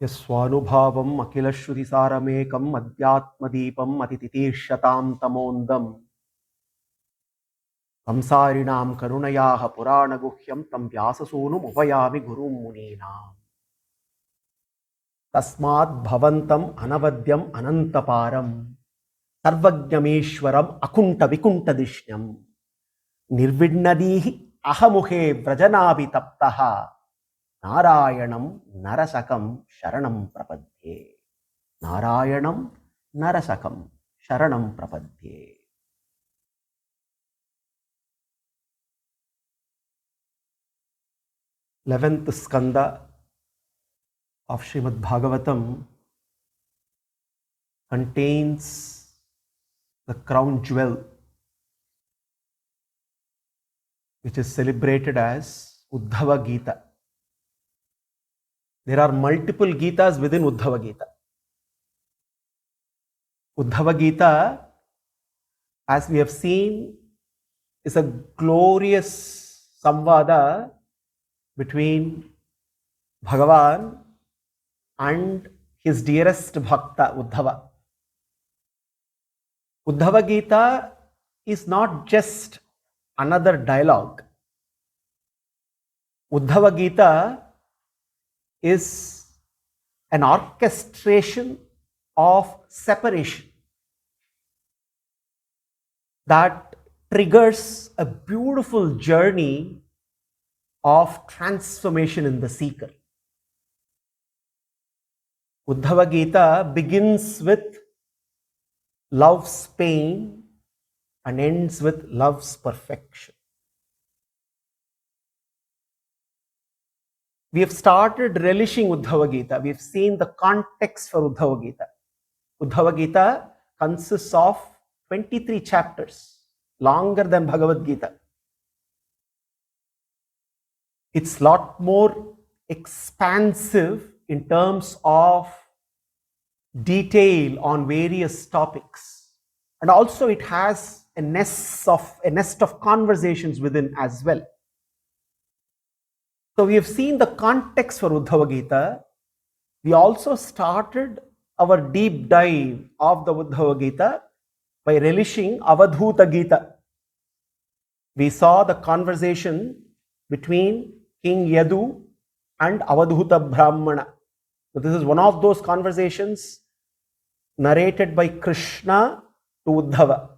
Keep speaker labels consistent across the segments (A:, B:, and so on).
A: यस्वानुभावम् अखिलश्रुतिसारमेकम् अध्यात्मदीपम् अतितितीर्षतां तमोन्दम् कंसारिणां करुणयाः पुराणगुह्यं तं व्याससूनुमुपयामि गुरुं मुनीनाम् तस्मात् भवन्तम् अनवद्यम् अनन्तपारं सर्वज्ञमीश्वरम् अकुण्ठविकुण्ठदिष्ण्यम् निर्विण्णदीहि अहमुखे व्रजनाभितप्तः नारायणं नरसकं शरणं प्रपद्ये नारायणं नरसकं शरणं प्रपद्ये 11th skanda of Srimad Bhagavatam contains the crown jewel which is celebrated as Uddhava Gita. There are multiple Gitas within Uddhava Gita. Uddhava Gita, as we have seen, is a glorious samvada between Bhagavan and his dearest bhakta Uddhava. Uddhava Gita is not just another dialogue. Uddhava Gita is an orchestration of separation that triggers a beautiful journey of transformation in the seeker. Uddhava Gita begins with love's pain and ends with love's perfection. We have started relishing Uddhava Gita. We have seen the context for Uddhava Gita. Uddhava Gita consists of 23 chapters, longer than Bhagavad Gita. It's a lot more expansive in terms of detail on various topics. And also it has a nest of conversations within as well. So we have seen the context for Uddhava Gita. We also started our deep dive of the Uddhava Gita by relishing Avadhuta Gita. We saw the conversation between King Yadu and Avadhuta Brahmana. So this is one of those conversations narrated by Krishna to Uddhava.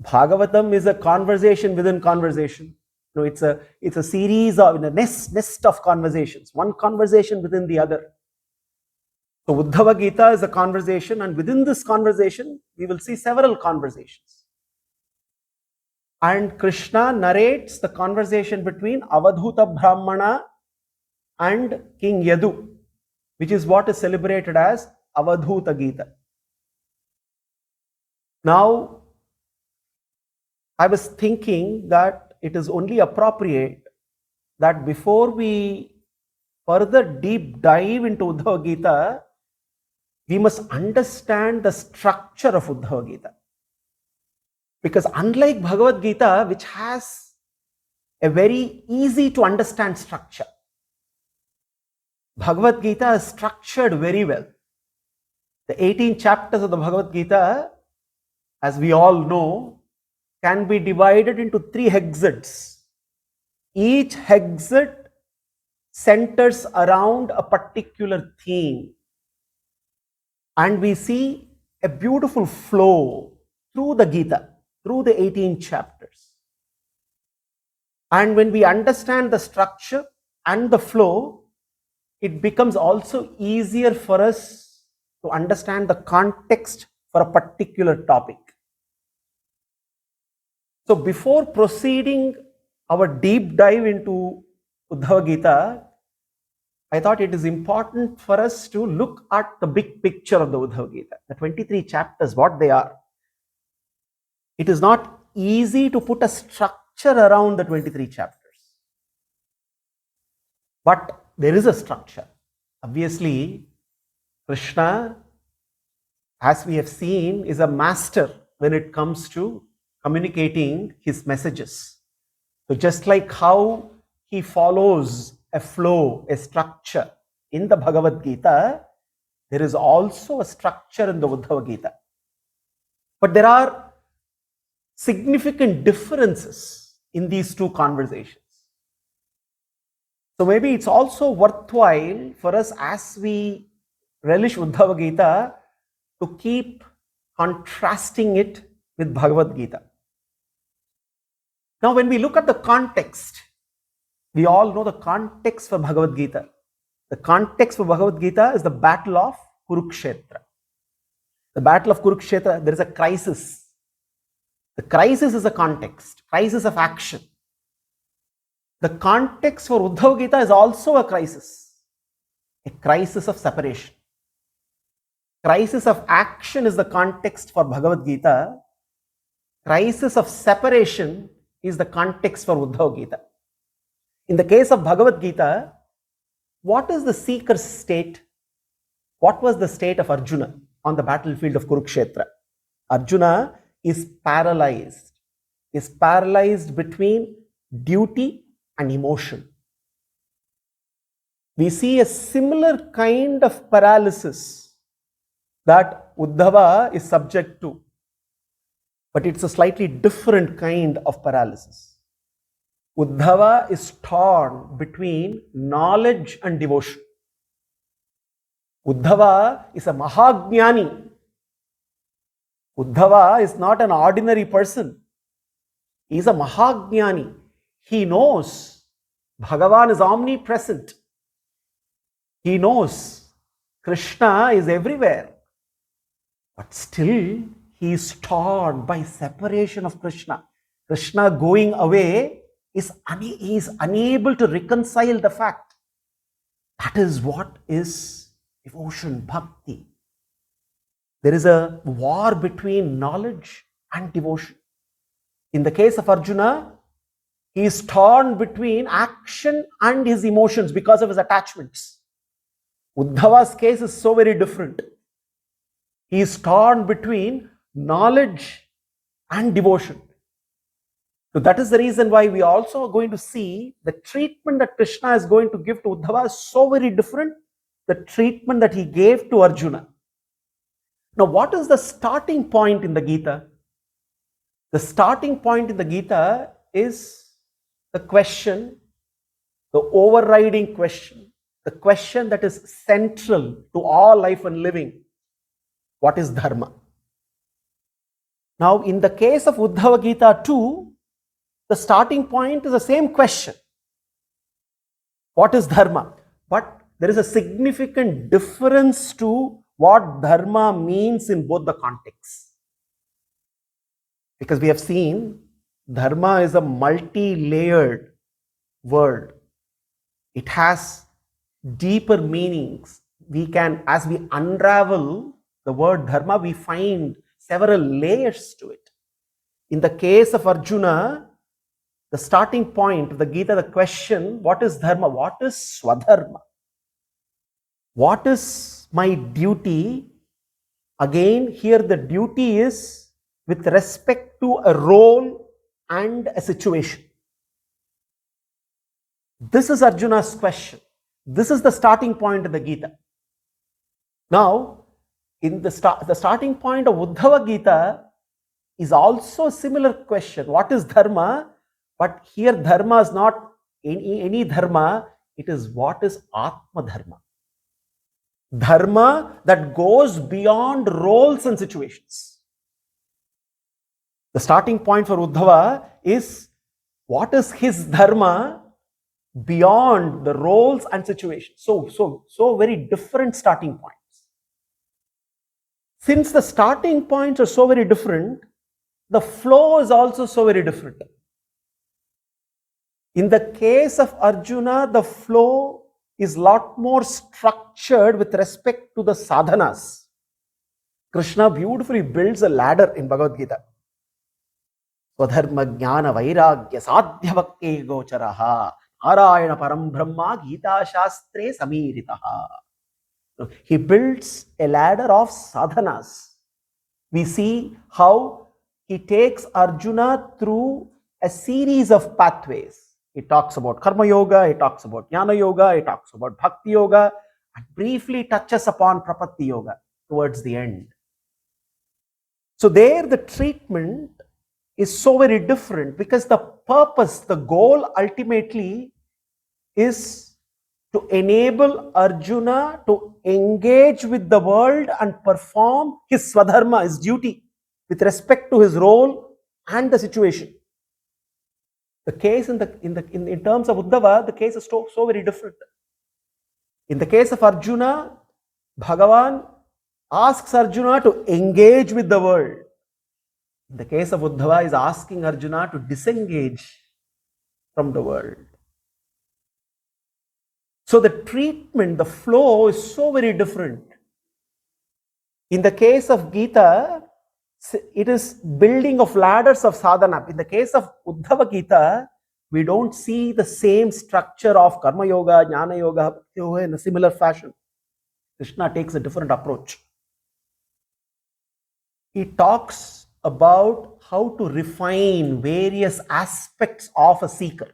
A: Bhagavatam is a conversation within conversation. No, it's a series of a nest of conversations, one conversation within the other. So Uddhava Gita is a conversation, and within this conversation, we will see several conversations. And Krishna narrates the conversation between Avadhuta Brahmana and King Yadu, which is what is celebrated as Avadhuta Gita. Now, I was thinking that it is only appropriate that before we further deep dive into Uddhava Gita, we must understand the structure of Uddhava Gita. Because unlike Bhagavad Gita, which has a very easy to understand structure, Bhagavad Gita is structured very well. The 18 chapters of the Bhagavad Gita, as we all know, can be divided into 3 hexads. Each hexad centers around a particular theme. And we see a beautiful flow through the Gita, through the 18 chapters. And when we understand the structure and the flow, it becomes also easier for us to understand the context for a particular topic. So before proceeding our deep dive into Uddhava Gita, I thought it is important for us to look at the big picture of the Uddhava Gita, the 23 chapters, what they are. It is not easy to put a structure around the 23 chapters. But there is a structure. Obviously, Krishna, as we have seen, is a master when it comes to communicating his messages. So just like how he follows a flow, a structure in the Bhagavad Gita, there is also a structure in the Uddhava Gita. But there are significant differences in these two conversations. So maybe it's also worthwhile for us, as we relish Uddhava Gita, to keep contrasting it with Bhagavad Gita. Now, when we look at the context, we all know the context for Bhagavad Gita. The context for Bhagavad Gita is the battle of Kurukshetra. The battle of Kurukshetra, there is a crisis. The crisis is a context, crisis of action. The context for Uddhava Gita is also a crisis of separation. Crisis of action is the context for Bhagavad Gita. Crisis of separation is the context for Uddhava Gita. In the case of Bhagavad Gita, what is the seeker's state? What was the state of Arjuna on the battlefield of Kurukshetra? Arjuna is paralyzed between duty and emotion. We see a similar kind of paralysis that Uddhava is subject to, but it's a slightly different kind of paralysis. Uddhava is torn between knowledge and devotion. Uddhava is a Mahajnani. Uddhava is not an ordinary person. He is a Mahajnani. He knows Bhagavan is omnipresent. He knows Krishna is everywhere. But still, he is torn by separation of Krishna. Krishna going away, he is unable to reconcile the fact. That is what is devotion, bhakti. There is a war between knowledge and devotion. In the case of Arjuna, he is torn between action and his emotions because of his attachments. Uddhava's case is so very different. He is torn between knowledge and devotion. So that is the reason why we also are going to see the treatment that Krishna is going to give to Uddhava is so very different the treatment that he gave to Arjuna. Now, what is the starting point in the Gita? The starting point in the Gita is the question, the overriding question, the question that is central to all life and living. What is Dharma? Now, in the case of Uddhava Gita too, the starting point is the same question. What is Dharma? But there is a significant difference to what Dharma means in both the contexts. Because we have seen Dharma is a multi-layered word. It has deeper meanings. We can, as we unravel the word Dharma, we find several layers to it. In the case of Arjuna, the starting point of the Gita, the question, what is Dharma? What is Swadharma? What is my duty? Again, here the duty is with respect to a role and a situation. This is Arjuna's question. This is the starting point of the Gita. Now, in the starting point of Uddhava Gita is also a similar question. What is Dharma? But here Dharma is not any Dharma. It is what is Atma Dharma. Dharma that goes beyond roles and situations. The starting point for Uddhava is what is his Dharma beyond the roles and situations. So very different starting points. Since the starting points are so very different, the flow is also so very different. In the case of Arjuna, the flow is a lot more structured with respect to the sadhanas. Krishna beautifully builds a ladder in Bhagavad Gita. Swadharma jnana vairagya sadhya bhakti gocharaha narayana param brahma gita shastre samiritaha. He builds a ladder of sadhanas. We see how he takes Arjuna through a series of pathways. He talks about karma yoga, he talks about jnana yoga, he talks about bhakti yoga, and briefly touches upon Prapatti Yoga towards the end. So there the treatment is so very different, because the purpose, the goal ultimately is to enable Arjuna to engage with the world and perform his swadharma, his duty, with respect to his role and the situation. The case in terms of Uddhava, the case is so very different. In the case of Arjuna, Bhagavan asks Arjuna to engage with the world. In the case of Uddhava, is asking Arjuna to disengage from the world. So the treatment, the flow is so very different. In the case of Gita, it is building of ladders of sadhana. In the case of Uddhava Gita, we don't see the same structure of Karma Yoga, Jnana Yoga, Bhakti Yoga in a similar fashion. Krishna takes a different approach. He talks about how to refine various aspects of a seeker.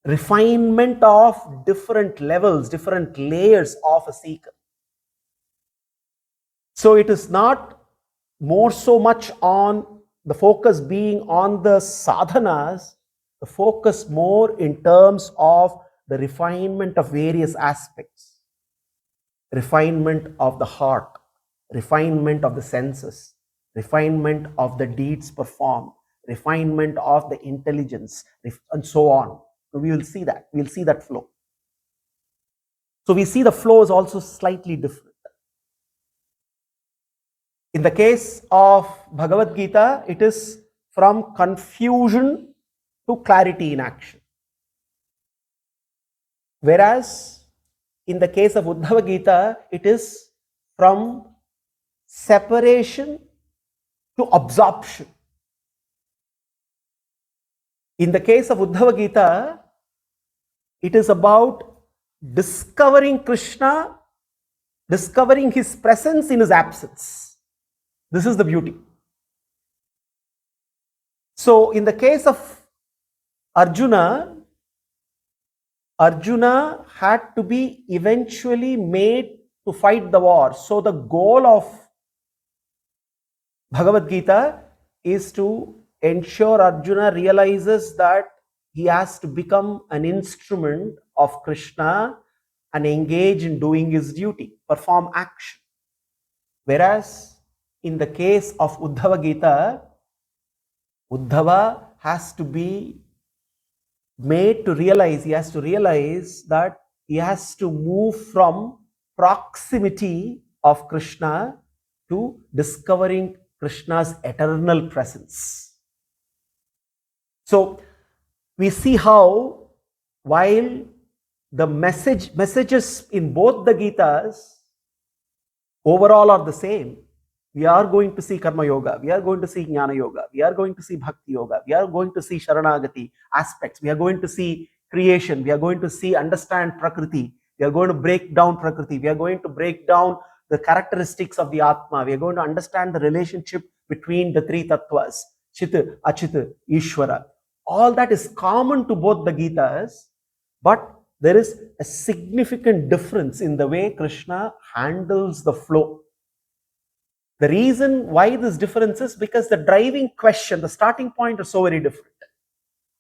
A: Refinement of different levels, different layers of a seeker. So it is not more so much on the focus being on the sadhanas, the focus more in terms of the refinement of various aspects. Refinement of the heart, refinement of the senses, refinement of the deeds performed, refinement of the intelligence, and so on. So we will see that. We will see that flow. So we see the flow is also slightly different. In the case of Bhagavad Gita, it is from confusion to clarity in action. Whereas in the case of Uddhava Gita, it is from separation to absorption. In the case of Uddhava Gita, it is about discovering Krishna, discovering his presence in his absence. This is the beauty. So in the case of Arjuna, Arjuna had to be eventually made to fight the war. So the goal of Bhagavad Gita is to ensure Arjuna realizes that he has to become an instrument of Krishna and engage in doing his duty, perform action. Whereas in the case of Uddhava Gita, Uddhava has to be made to realize, he has to realize that he has to move from proximity of Krishna to discovering Krishna's eternal presence. So we see how while the messages in both the Gitas overall are the same, we are going to see Karma Yoga, we are going to see Jnana Yoga, we are going to see Bhakti Yoga, we are going to see Sharanagati aspects, we are going to see creation, we are going to see understand Prakriti, we are going to break down Prakriti, we are going to break down the characteristics of the Atma, we are going to understand the relationship between the three tattvas, Chit, Achit, Ishvara. All that is common to both the Gitas, but there is a significant difference in the way Krishna handles the flow. The reason why this difference is because the driving question, the starting point is so very different.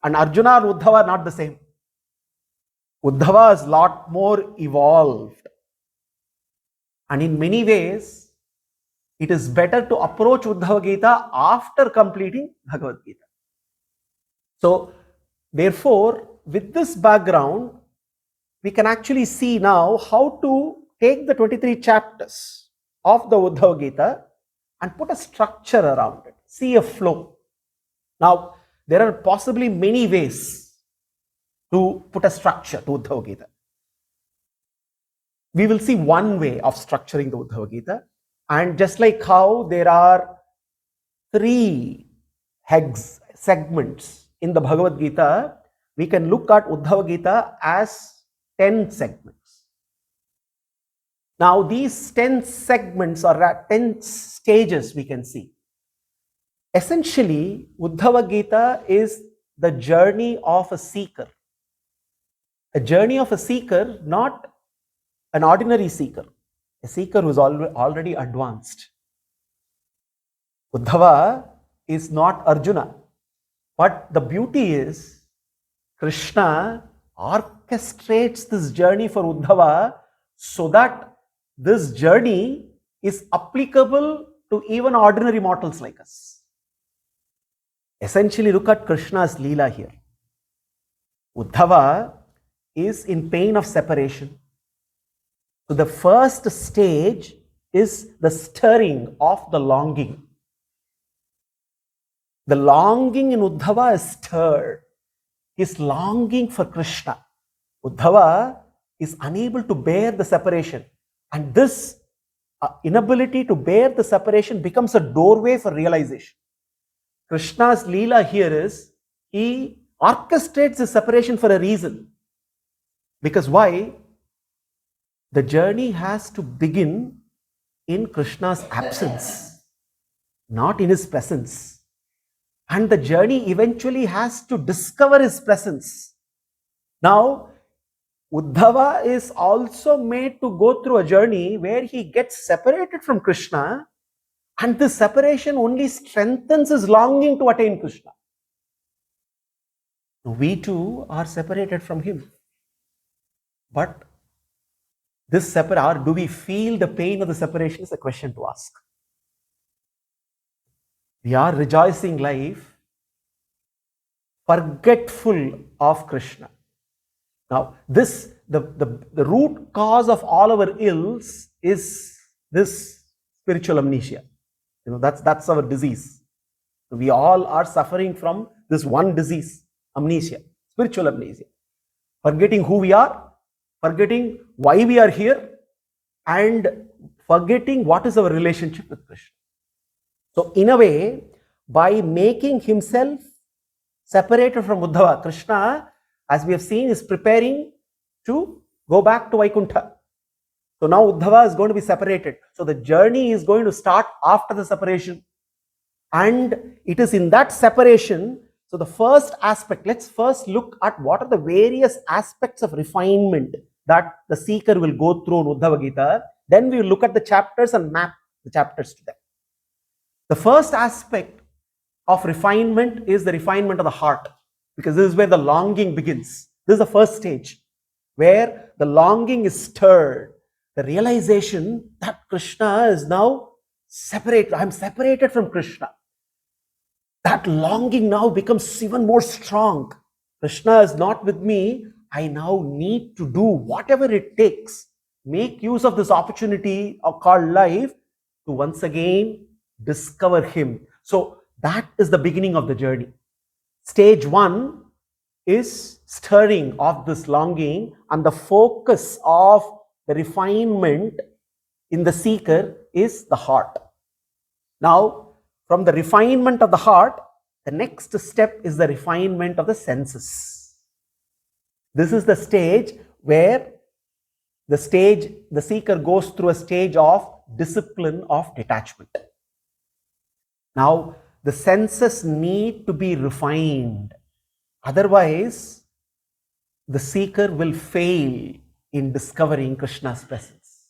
A: And Arjuna and Uddhava are not the same. Uddhava is a lot more evolved. And in many ways, it is better to approach Uddhava Gita after completing Bhagavad Gita. So, therefore, with this background, we can actually see now how to take the 23 chapters of the Uddhava Gita and put a structure around it, see a flow. Now, there are possibly many ways to put a structure to Uddhava Gita. We will see one way of structuring the Uddhava Gita, and just like how there are 3 segments in the Bhagavad Gita, we can look at Uddhava Gita as 10 segments. Now, these 10 segments or 10 stages we can see. Essentially, Uddhava Gita is the journey of a seeker. A journey of a seeker, not an ordinary seeker, a seeker who is already advanced. Uddhava is not Arjuna. But the beauty is, Krishna orchestrates this journey for Uddhava so that this journey is applicable to even ordinary mortals like us. Essentially, look at Krishna's Leela here. Uddhava is in pain of separation. So the first stage is the stirring of the longing. The longing in Uddhava is stirred. He is longing for Krishna. Uddhava is unable to bear the separation. And this inability to bear the separation becomes a doorway for realization. Krishna's Leela here is, he orchestrates the separation for a reason. Because why? The journey has to begin in Krishna's absence, not in his presence. And the journey eventually has to discover his presence. Now, Uddhava is also made to go through a journey where he gets separated from Krishna, and this separation only strengthens his longing to attain Krishna. We too are separated from him. But this separation, do we feel the pain of the separation, is a question to ask. We are rejoicing life, forgetful of Krishna. Now, this the root cause of all our ills is this spiritual amnesia. That's our disease. We all are suffering from this one disease, amnesia, spiritual amnesia. Forgetting who we are, forgetting why we are here, and forgetting what is our relationship with Krishna. So, in a way, by making himself separated from Uddhava, Krishna, as we have seen, is preparing to go back to Vaikuntha. So now Uddhava is going to be separated. So the journey is going to start after the separation. And it is in that separation. So the first aspect, let's first look at what are the various aspects of refinement that the seeker will go through in Uddhava Gita. Then we will look at the chapters and map the chapters to them. The first aspect of refinement is the refinement of the heart, because this is where the longing begins. This is the first stage where the longing is stirred. The realization that Krishna is now separate. I am separated from Krishna. That longing now becomes even more strong. Krishna is not with me. I now need to do whatever it takes, make use of this opportunity called life to once again discover him. So that is the beginning of the journey. Stage one is stirring of this longing, and the focus of the refinement in the seeker is the heart. Now, from the refinement of the heart, the next step is the refinement of the senses. This is the stage where the seeker goes through a stage of discipline of detachment. Now, the senses need to be refined. Otherwise, the seeker will fail in discovering Krishna's presence.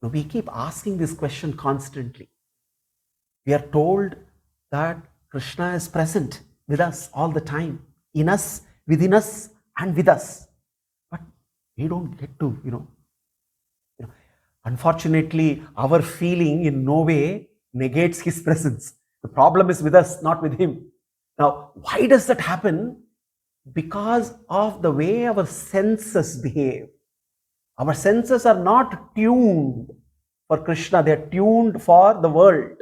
A: Now, we keep asking this question constantly. We are told that Krishna is present with us all the time, in us, within us, and with us. But we don't get to, unfortunately, our feeling in no way negates his presence. The problem is with us, not with him. Now, why does that happen? Because of the way our senses behave. Our senses are not tuned for Krishna, they are tuned for the world.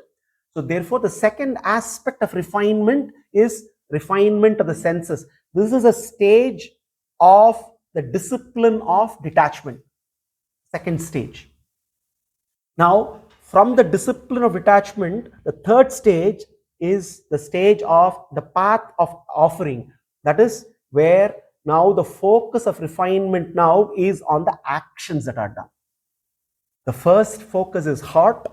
A: So therefore, the second aspect of refinement is refinement of the senses. This is a stage of the discipline of detachment. Second stage. Now, from the discipline of detachment, the third stage is the stage of the path of offering. That is where now the focus of refinement now is on the actions that are done. The first focus is heart.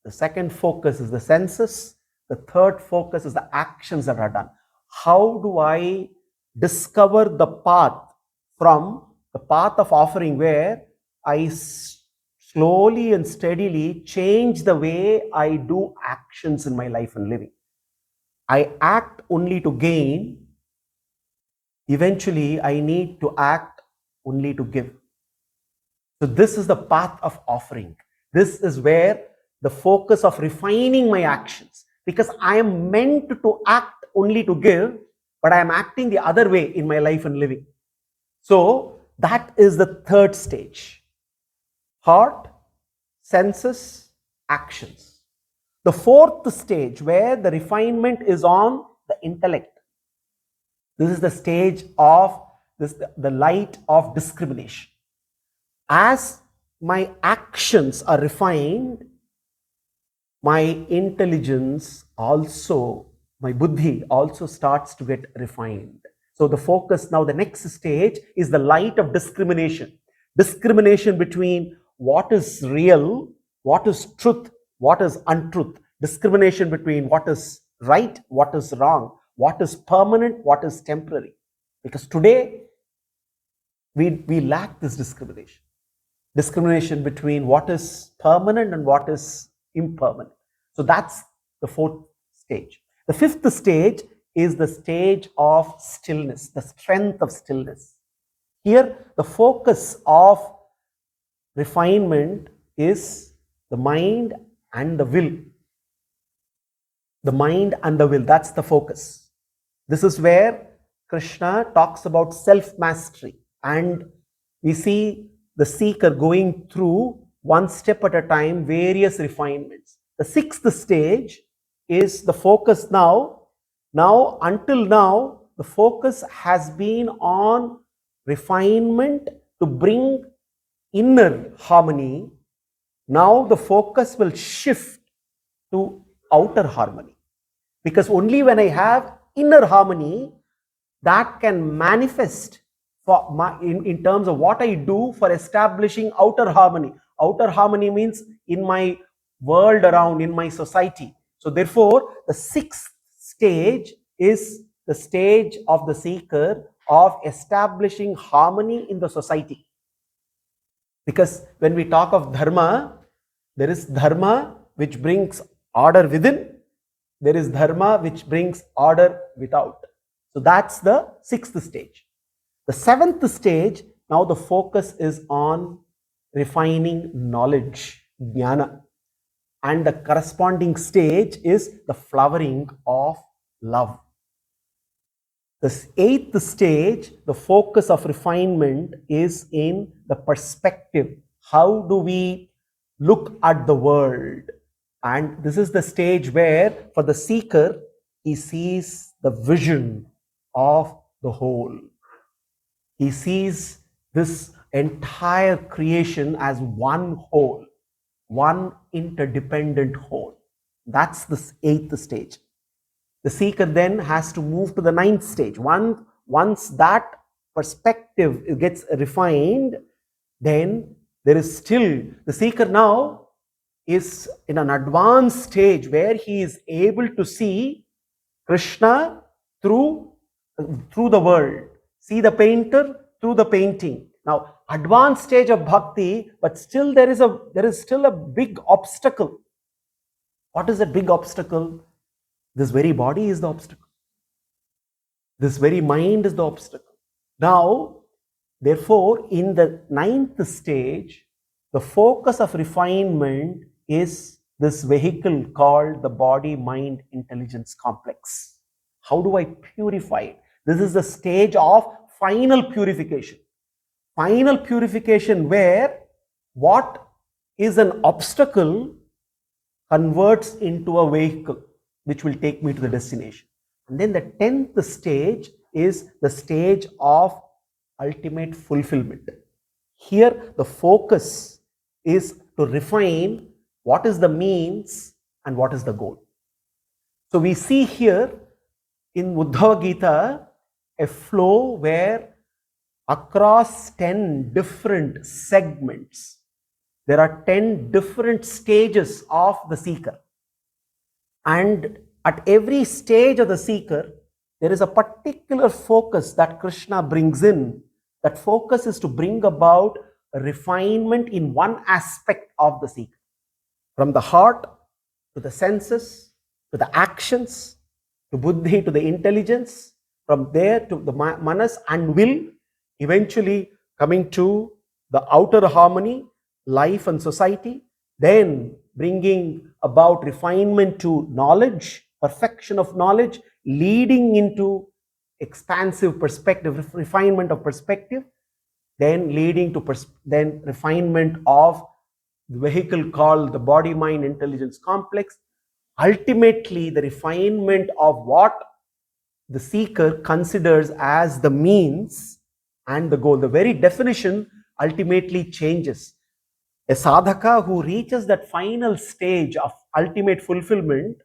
A: The second focus is the senses. The third focus is the actions that are done. How do I discover the path from the path of offering, where I slowly and steadily change the way I do actions in my life and living. I act only to gain. Eventually, I need to act only to give. So this is the path of offering. This is where the focus of refining my actions, because I am meant to act only to give, but I am acting the other way in my life and living. So that is the third stage. Heart, senses, actions. The fourth stage, where the refinement is on the intellect. This is the stage of the light of discrimination. As my actions are refined, my intelligence also, my buddhi also starts to get refined. So the focus now, the next stage is the light of discrimination. Discrimination between what is real, what is truth, what is untruth. Discrimination between what is right, what is wrong, what is permanent, what is temporary. Because today we lack this discrimination. Discrimination between what is permanent and what is impermanent. So that's the fourth stage. The fifth stage is the stage of stillness, the strength of stillness. Here, the focus of refinement is the mind and the will. The mind and the will, that's the focus. This is where Krishna talks about self-mastery, and we see the seeker going through one step at a time various refinements. The sixth stage is the focus now. Until now, the focus has been on refinement to bring inner harmony. Now the focus will shift to outer harmony, because only when I have inner harmony, that can manifest for in terms of what I do for establishing outer harmony. Outer harmony means in my world around, in my society. So therefore, the sixth stage is the stage of the seeker of establishing harmony in the society. Because when we talk of dharma, there is dharma which brings order within, there is dharma which brings order without. So that's the sixth stage. The seventh stage, now the focus is on refining knowledge, jnana. And the corresponding stage is the flowering of love. The eighth stage, the focus of refinement is in the perspective. How do we look at the world? And this is the stage where, for the seeker, he sees the vision of the whole. He sees this entire creation as one whole, one interdependent whole. That's the eighth stage. The seeker then has to move to the ninth stage. Once that perspective gets refined, then there is still, the seeker now is in an advanced stage where he is able to see Krishna through the world, see the painter through the painting. Now, advanced stage of bhakti, but still there is still a big obstacle. What is that big obstacle? This very body is the obstacle. This very mind is the obstacle. Now, therefore, in the ninth stage, the focus of refinement is this vehicle called the body-mind intelligence complex. How do I purify it? This is the stage of final purification. Final purification where what is an obstacle converts into a vehicle which will take me to the destination. And then the 10th stage is the stage of ultimate fulfillment. Here the focus is to refine what is the means and what is the goal. So we see here in Uddhava Gita a flow where across 10 different segments, there are 10 different stages of the seeker. And at every stage of the seeker, there is a particular focus that Krishna brings in. That focus is to bring about a refinement in one aspect of the seeker. From the heart to the senses, to the actions, to buddhi, to the intelligence, from there to the manas and will, eventually coming to the outer harmony, life and society, then bringing about refinement to knowledge, perfection of knowledge, leading into expansive perspective, refinement of perspective, then leading to then refinement of the vehicle called the body mind intelligence complex, ultimately the refinement of what the seeker considers as the means and the goal. The very definition ultimately changes. A sadhaka who reaches that final stage of ultimate fulfillment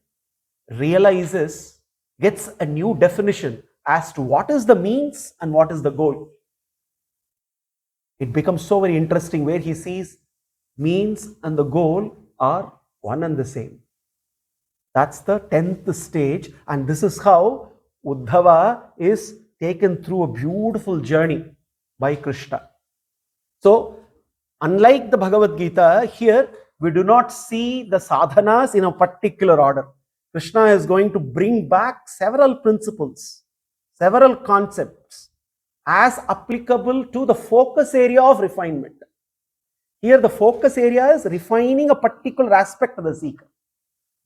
A: realizes, gets a new definition as to what is the means and what is the goal. It becomes so very interesting where he sees means and the goal are one and the same. That's the 10th stage, and this is how Uddhava is taken through a beautiful journey by Krishna. So, unlike the Bhagavad Gita, here we do not see the sadhanas in a particular order. Krishna is going to bring back several principles, several concepts as applicable to the focus area of refinement. Here the focus area is refining a particular aspect of the seeker,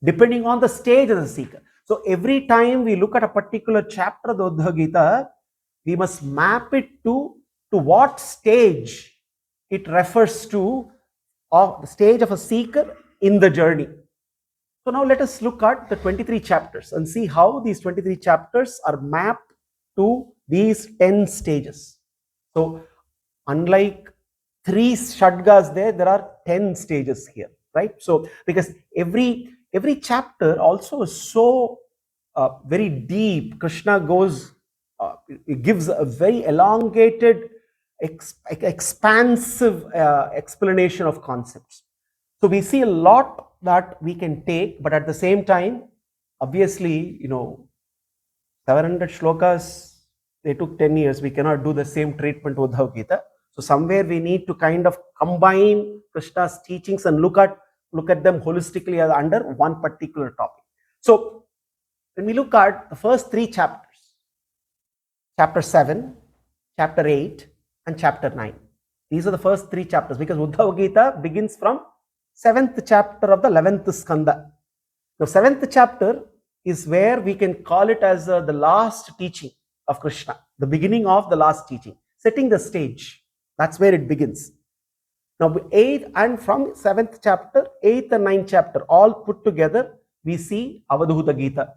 A: depending on the stage of the seeker. So every time we look at a particular chapter of the Uddhava Gita, we must map it to what stage it refers to, of the stage of a seeker in the journey. So now let us look at the 23 chapters and see how these 23 chapters are mapped to these 10 stages. So unlike 3 shadgas there are 10 stages here, right? So because every chapter also is so very deep. Krishna goes, it gives a very elongated, expansive explanation of concepts. So we see a lot that we can take, but at the same time, obviously, 700 shlokas, they took 10 years. We cannot do the same treatment with Uddhava Gita. So somewhere we need to kind of combine Krishna's teachings and look at them holistically as under one particular topic. So when we look at the first 3 chapters, chapter 7, chapter 8, and chapter 9. These are the first 3 chapters because Uddhava Gita begins from 7th chapter of the 11th skanda. The 7th chapter is where we can call it as the last teaching of Krishna, the beginning of the last teaching, setting the stage. That's where it begins. Now, 8th and from 7th chapter, 8th and 9th chapter, all put together, we see Avadhuta Gita,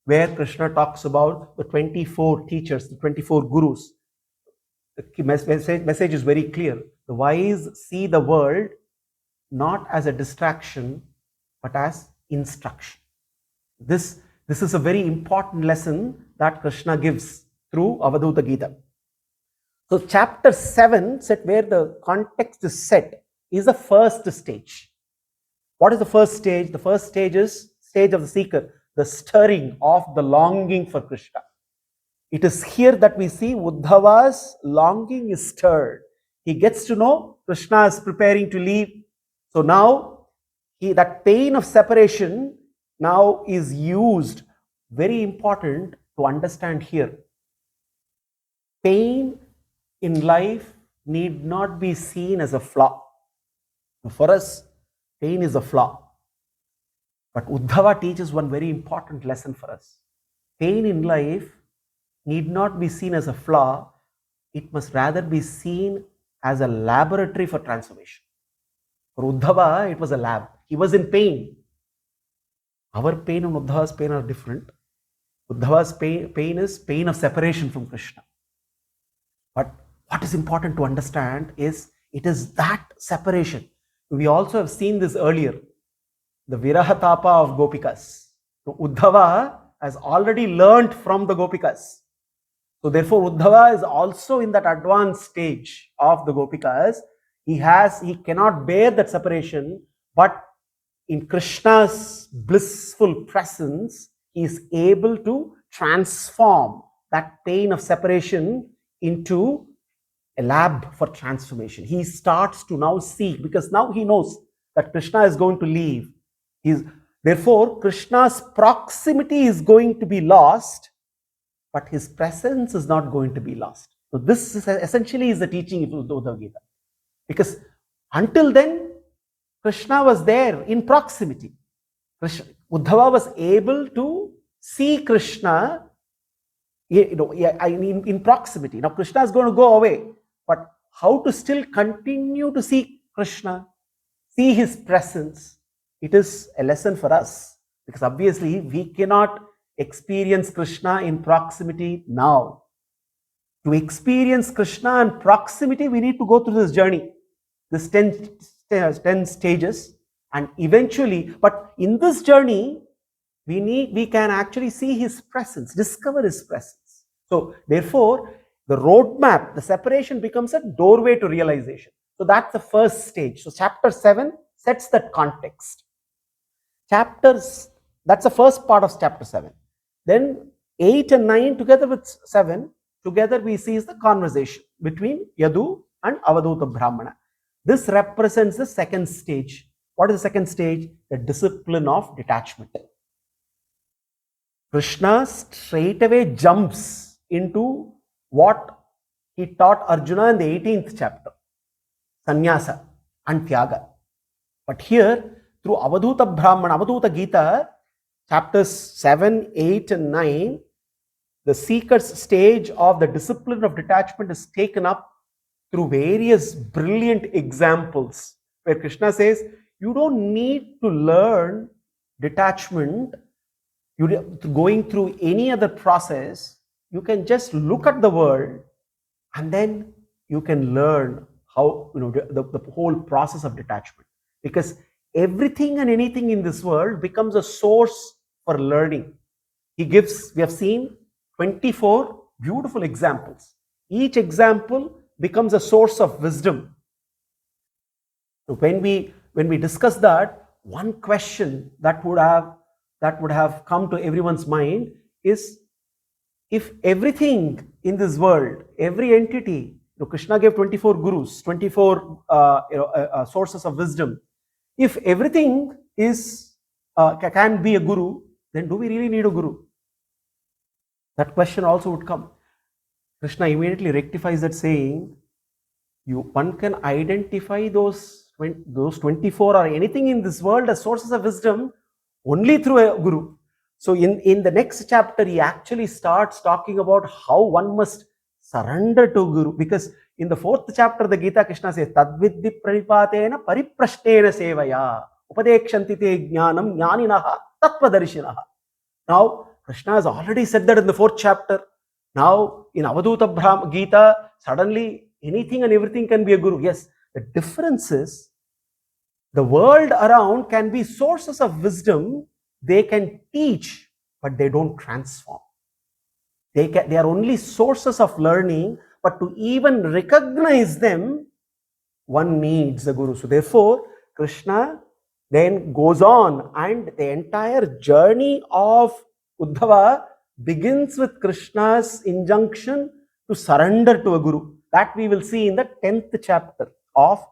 A: where Krishna talks about the 24 teachers, the 24 gurus. The message is very clear. The wise see the world not as a distraction, but as instruction. This is a very important lesson that Krishna gives through Avadhuta Gita. So chapter 7, set where the context is set, is the first stage. What is the first stage? The first stage is stage of the seeker, the stirring of the longing for Krishna. It is here that we see Uddhava's longing is stirred. He gets to know Krishna is preparing to leave. So now that pain of separation now is used. Very important to understand here. Pain in life need not be seen as a flaw. For us, pain is a flaw. But Uddhava teaches one very important lesson for us. Pain in life need not be seen as a flaw. It must rather be seen as a laboratory for transformation. For Uddhava, it was a lab. He was in pain. Our pain and Uddhava's pain are different. Uddhava's pain is pain of separation from Krishna. But what is important to understand is it is that separation. We also have seen this earlier, the Virahatapa of Gopikas. So Uddhava has already learnt from the Gopikas. So therefore Uddhava is also in that advanced stage of the Gopikas. He cannot bear that separation, but in Krishna's blissful presence, he is able to transform that pain of separation into a lab for transformation. He starts to now seek, because now he knows that Krishna is going to leave. Therefore, Krishna's proximity is going to be lost, but his presence is not going to be lost. So this is essentially the teaching of the Uddhava Gita. Because until then, Krishna was there in proximity. Uddhava was able to see Krishna in proximity. Now Krishna is going to go away, but how to still continue to see Krishna, see his presence, it is a lesson for us, because obviously we cannot experience Krishna in proximity now. To experience Krishna in proximity, we need to go through this journey, this 10 stages, and eventually, but in this journey, we can actually see his presence, discover his presence. So therefore, the roadmap, the separation becomes a doorway to realization. So that's the first stage. So chapter 7 sets that context. That's the first part of chapter 7. Then 8 and 9 together with 7, together we see is the conversation between Yadu and Avadhuta Brahmana. This represents the second stage. What is the second stage? The discipline of detachment. Krishna straight away jumps into what he taught Arjuna in the 18th chapter, sannyasa and tyaga. But here, through Avadhuta Brahmana, Avadhuta Gita, chapters 7, 8 and 9, the seeker's stage of the discipline of detachment is taken up through various brilliant examples, where Krishna says, you don't need to learn detachment going through any other process. You can just look at the world and then you can learn how, the whole process of detachment. Because everything and anything in this world becomes a source for learning. We have seen 24 beautiful examples. Each example becomes a source of wisdom. So when we discuss that, one question that would have come to everyone's mind is, if everything in this world, every entity, Krishna gave 24 gurus, 24 sources of wisdom. If everything can be a guru, then do we really need a guru? That question also would come. Krishna immediately rectifies that, saying, one can identify those 24 or anything in this world as sources of wisdom only through a guru. So in the next chapter, he actually starts talking about how one must surrender to guru. Because in the 4th chapter of the Gita, Krishna says, Tadvidhi pranipatena pariprashtena sevaya upadekshanti te jnanam jnaninaha tattvadarshinaha. Now, Krishna has already said that in the 4th chapter. Now, in Avadhuta Gita, suddenly anything and everything can be a guru. Yes, the difference is, the world around can be sources of wisdom. They can teach, but they don't transform. They are only sources of learning, but to even recognize them, one needs a guru. So therefore, Krishna then goes on, and the entire journey of Uddhava begins with Krishna's injunction to surrender to a guru. That we will see in the 10th chapter of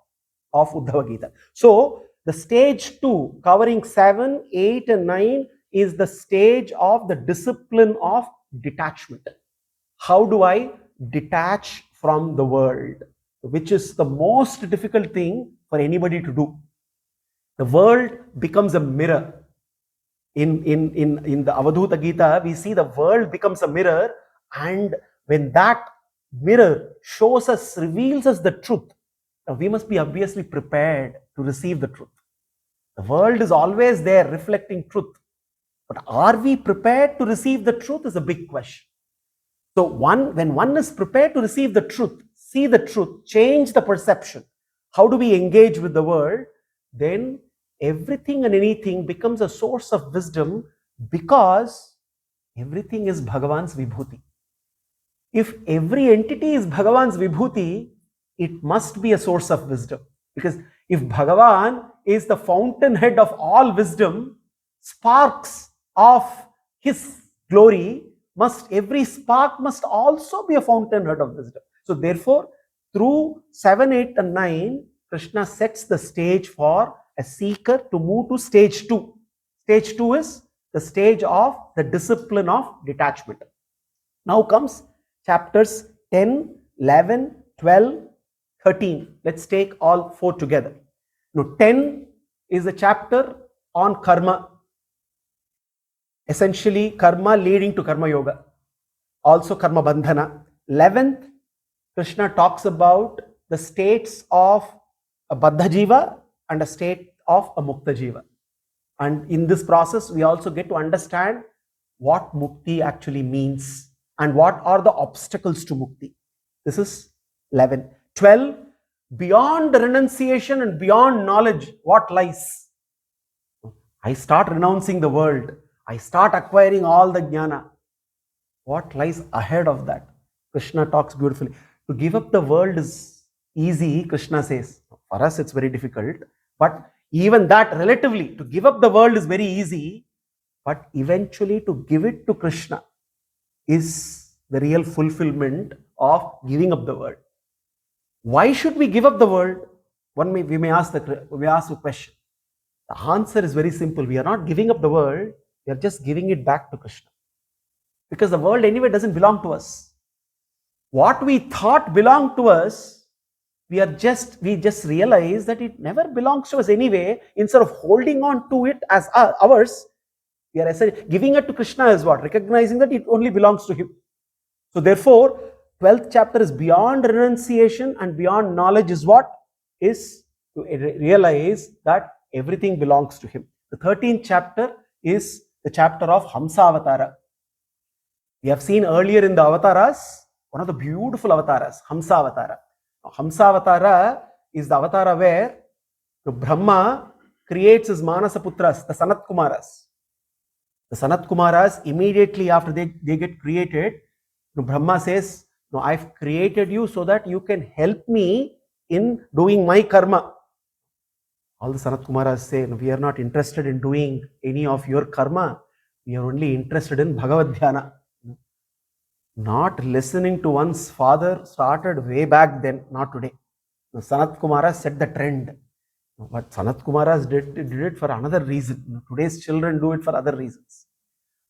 A: Uddhava Gita. So the stage 2, covering 7, 8 and 9, is the stage of the discipline of detachment. How do I detach from the world? Which is the most difficult thing for anybody to do. The world becomes a mirror. In the Avadhuta Gita, we see the world becomes a mirror, and when that mirror reveals us the truth, now we must be obviously prepared to receive the truth. The world is always there reflecting truth. But are we prepared to receive the truth is a big question. So when one is prepared to receive the truth, see the truth, change the perception, how do we engage with the world? Then everything and anything becomes a source of wisdom, because everything is Bhagavan's Vibhuti. If every entity is Bhagavan's Vibhuti, it must be a source of wisdom. Because if Bhagavan is the fountainhead of all wisdom, sparks of his glory every spark must also be a fountainhead of wisdom. So therefore, through 7, 8 and 9, Krishna sets the stage for a seeker to move to stage 2. Stage 2 is the stage of the discipline of detachment. Now comes chapters 10, 11, 12, 13. Let's take all 4 together. Now 10 is a chapter on karma. Essentially karma leading to karma yoga. Also karma bandhana. 11th, Krishna talks about the states of a baddha jiva and a state of a mukta jiva. And in this process, we also get to understand what mukti actually means and what are the obstacles to mukti. This is 11. 12, beyond renunciation and beyond knowledge, what lies? I start renouncing the world. I start acquiring all the jnana. What lies ahead of that? Krishna talks beautifully. To give up the world is easy, Krishna says. For us, it's very difficult. But even that, relatively, to give up the world is very easy. But eventually, to give it to Krishna is the real fulfillment of giving up the world. Why should we give up the world? We may ask a question. The answer is very simple. We are not giving up the world. We are just giving it back to Krishna. Because the world anyway doesn't belong to us. What we thought belonged to us, we just realize that it never belongs to us anyway. Instead of holding on to it as ours, we are essentially giving it to Krishna as what? Recognizing that it only belongs to him. So therefore, 12th chapter is beyond renunciation and beyond knowledge is what? Is to realize that everything belongs to him. The 13th chapter is the chapter of Hamsa Avatara. We have seen earlier in the avatars, one of the beautiful avatars, Hamsa Avatara. Now, Hamsa Avatara is the avatara where Brahma creates his Manasaputras, the Sanat Kumaras. The Sanat Kumaras, immediately after they get created, Brahma says, no, I've created you so that you can help me in doing my karma. All the Sanat Kumaras say, no, we are not interested in doing any of your karma. We are only interested in Bhagavad Dhyana. Not listening to one's father started way back then, not today. The Sanat Kumaras set the trend. But Sanat Kumaras did it for another reason. Today's children do it for other reasons.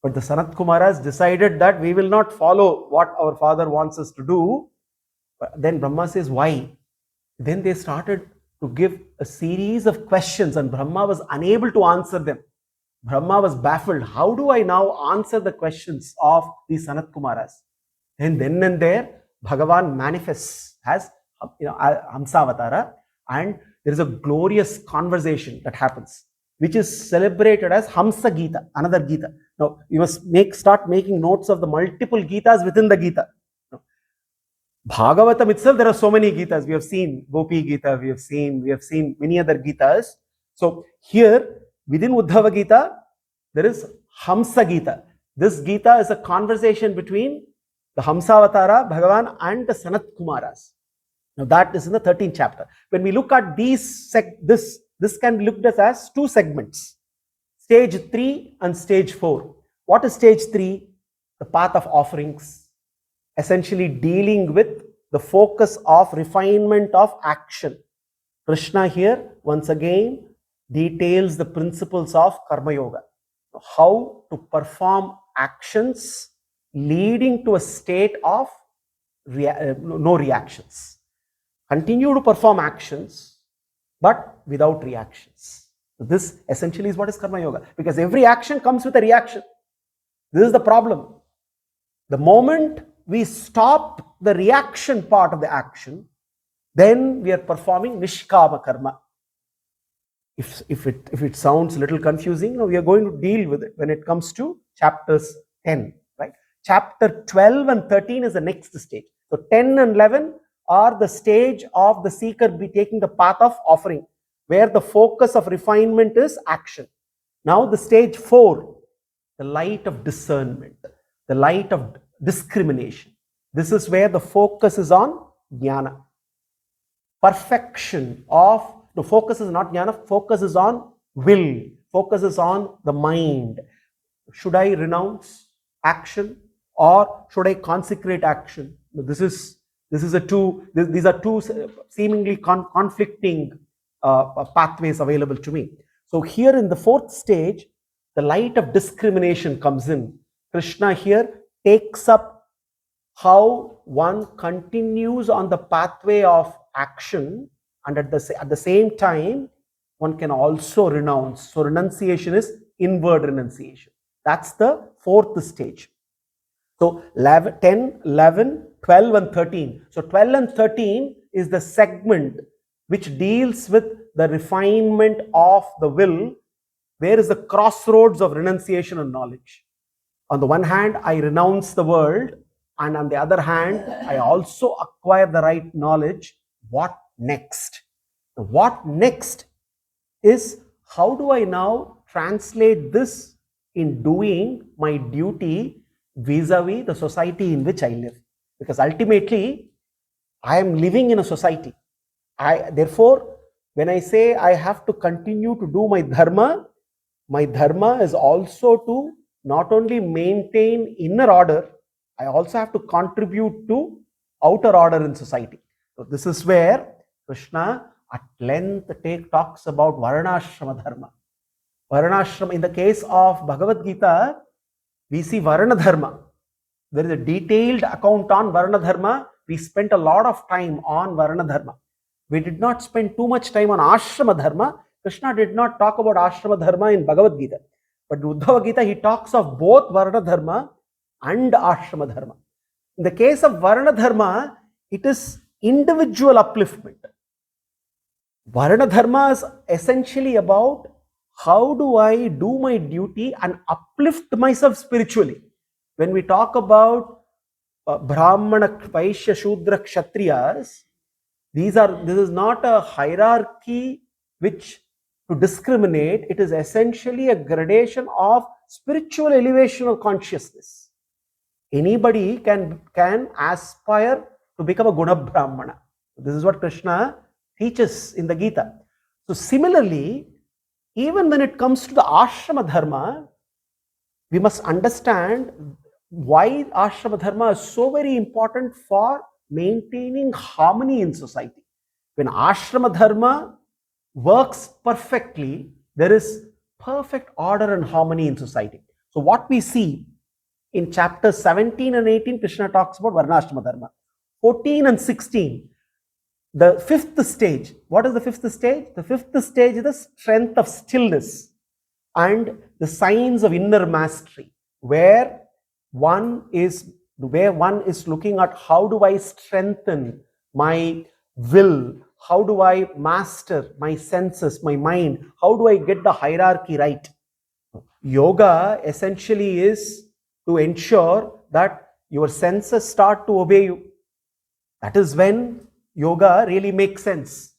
A: But the Sanat Kumaras decided that we will not follow what our father wants us to do. But then Brahma says, why? Then they started to give a series of questions and Brahma was unable to answer them. Brahma was baffled. How do I now answer the questions of these Sanat Kumaras? And then and there, Bhagavan manifests as Hamsa Avatara, and there is a glorious conversation that happens, which is celebrated as Hamsa Gita, another Gita. Now, you must start making notes of the multiple Gitas within the Gita. Bhagavatam itself, there are so many Gitas. We have seen Gopi Gita, we have seen many other Gitas. So here, within Uddhava Gita, there is Hamsa Gita. This Gita is a conversation between the Hamsa Avatara, Bhagavan, and the Sanat Kumaras. Now that is in the 13th chapter. When we look at this can be looked at as 2 segments. Stage 3 and stage 4. What is stage 3? The path of offerings. Essentially dealing with the focus of refinement of action. Krishna here once again details the principles of Karma Yoga. How to perform actions leading to a state of no reactions. Continue to perform actions, but without reactions. This essentially is what is Karma Yoga, because every action comes with a reaction. This is the problem. The moment we stop the reaction part of the action, then we are performing Nishkama Karma. If it sounds a little confusing, we are going to deal with it when it comes to chapters 10. Right? Chapter 12 and 13 is the next stage. So 10 and 11 are the stage of the seeker be taking the path of offering, where the focus of refinement is action. Now the stage 4, the light of discernment, the light of discrimination. This is where the focus is on jnana. Perfection of, the focus is not jnana, focus is on will, focus is on the mind. Should I renounce action or should I consecrate action? This is These are two seemingly conflicting pathways available to me. So here in the fourth stage, the light of discrimination comes in. Krishna here takes up how one continues on the pathway of action, and at the same time one can also renounce. So renunciation is inward renunciation. That's the fourth stage. So 10, 11, 12 and 13. So 12 and 13 is the segment which deals with the refinement of the will, where is the crossroads of renunciation and knowledge. On the one hand, I renounce the world, and on the other hand, I also acquire the right knowledge. What next? What next is, how do I now translate this in doing my duty vis-a-vis the society in which I live? Because ultimately, I am living in a society. Therefore, when I say I have to continue to do my dharma is also to not only maintain inner order, I also have to contribute to outer order in society. So this is where Krishna at length talks about Varnashrama Dharma. Varnashrama, in the case of Bhagavad Gita, we see Varna Dharma. There is a detailed account on Varna Dharma. We spent a lot of time on Varna Dharma. We did not spend too much time on Ashrama Dharma. Krishna did not talk about Ashrama Dharma in Bhagavad Gita. But in Uddhava Gita, he talks of both Varna Dharma and Ashrama Dharma. In the case of Varna Dharma, it is individual upliftment. Varna Dharma is essentially about how do I do my duty and uplift myself spiritually. When we talk about Brahmana, Vaishya, Shudra, Kshatriyas, this is not a hierarchy which to discriminate. It is essentially a gradation of spiritual elevation of consciousness. Anybody can aspire to become a Guna Brahmana. This is what Krishna teaches in the Gita. So similarly, even when it comes to the Ashrama Dharma, we must understand why Ashrama Dharma is so very important for maintaining harmony in society. When Ashrama Dharma works perfectly, there is perfect order and harmony in society. So what we see in chapters 17 and 18, Krishna talks about Varnashrama Dharma. 14 and 16, the fifth stage. What is the fifth stage? The fifth stage is the strength of stillness and the signs of inner mastery, where one is looking at how do I strengthen my will, how do I master my senses, my mind, how do I get the hierarchy right. Yoga essentially is to ensure that your senses start to obey you. That is when yoga really makes sense.